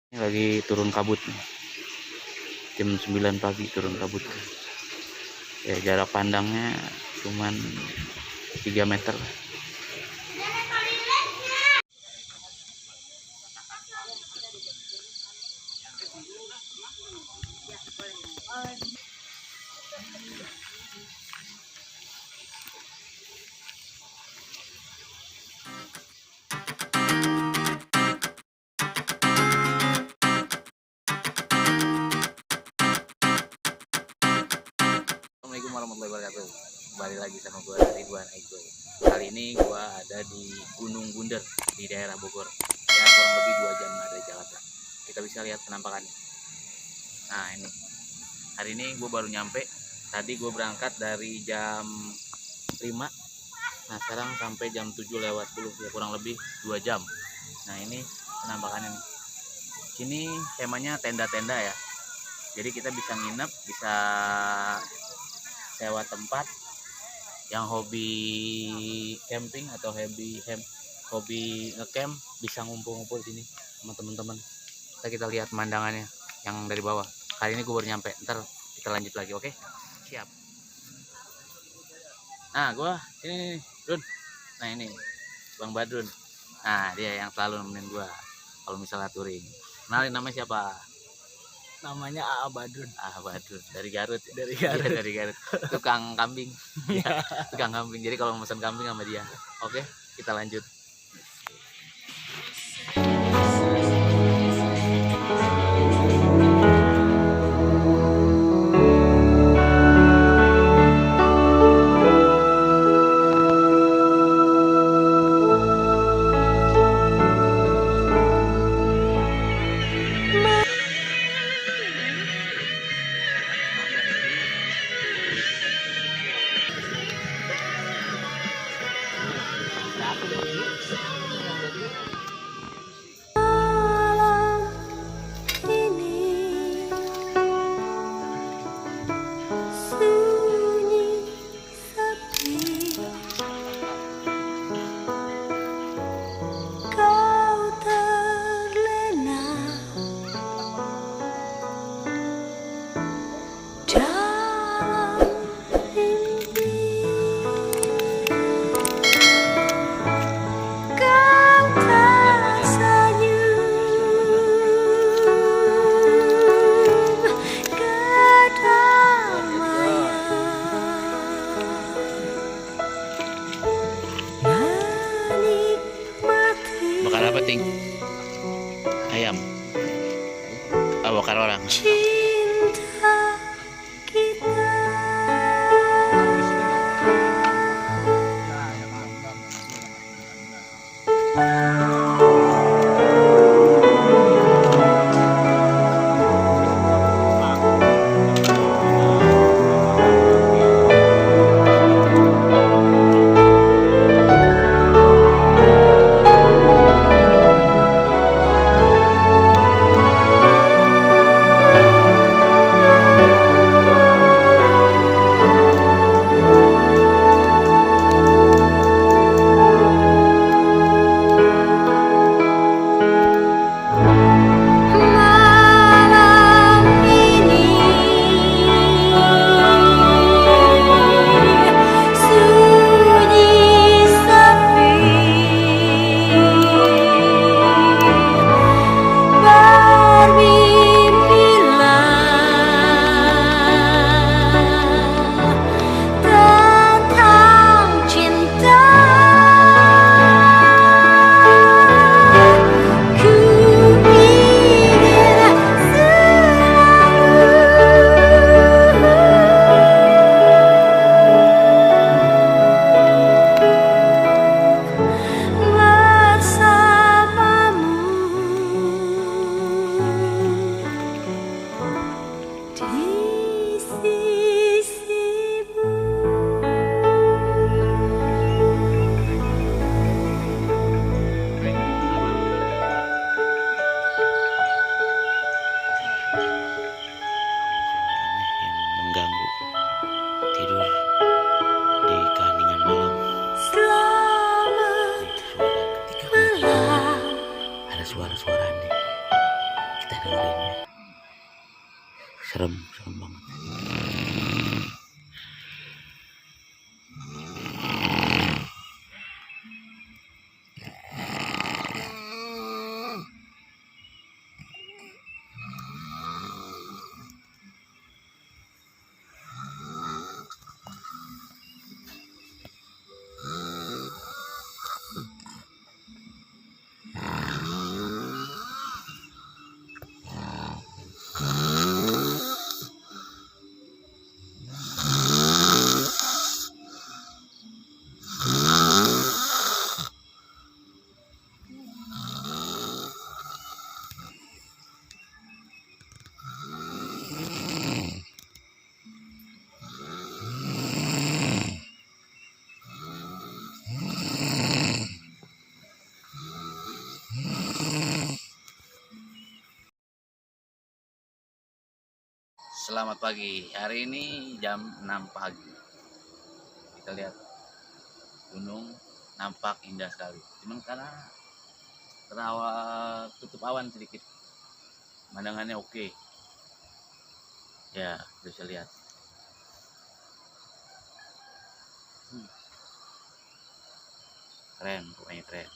Ini lagi turun kabut nih. Jam 9 pagi turun kabut. Ya jarak pandangnya cuman 3 meter. Assalamualaikum warahmatullahi wabarakatuh. Kembali lagi sama gue Ridwan Aiko. Kali ini gue ada di Gunung Bunder di daerah Bogor. Ya kurang lebih 2 jam dari Jakarta. Kita bisa lihat penampakannya. Nah ini. Hari ini gue baru nyampe. Tadi gue berangkat dari jam 5. Nah sekarang sampai jam 7 lewat 10. Ya kurang lebih 2 jam. Nah ini penampakannya nih. Sini temanya tenda-tenda ya. Jadi kita bisa nginep, bisa sewa tempat. Yang hobi camping atau hobi ngecamp bisa ngumpul-ngumpul sini sama teman-teman. Kita lihat pemandangannya yang dari bawah. Kali ini gue baru nyampe. Ntar kita lanjut lagi, oke? Siap. Nah, gue ini Dun. Nah ini Bang Badrun. Nah dia yang selalu nemenin gue kalau misalnya touring. Kenalin namanya siapa? Namanya A.A. Badrun. Ah, Badrun dari Garut. Dari Garut. Ya, dari Garut. Tukang kambing. Ya, tukang kambing. Jadi kalau pesan kambing sama dia. Oke, kita lanjut. Bakar apa, Ting? Ayam. Oh, bakar orang. Cinta kita Mengganggu tidur di keheningan malam. selamat Nih, suara ketika hujan. malam. Ada suara-suara nih. serem banget. Selamat pagi, hari ini jam 6 pagi. Kita lihat gunung nampak indah sekali. Cuman karena tutup awan sedikit, pemandangannya oke. Ya, bisa lihat. Keren, pokoknya keren.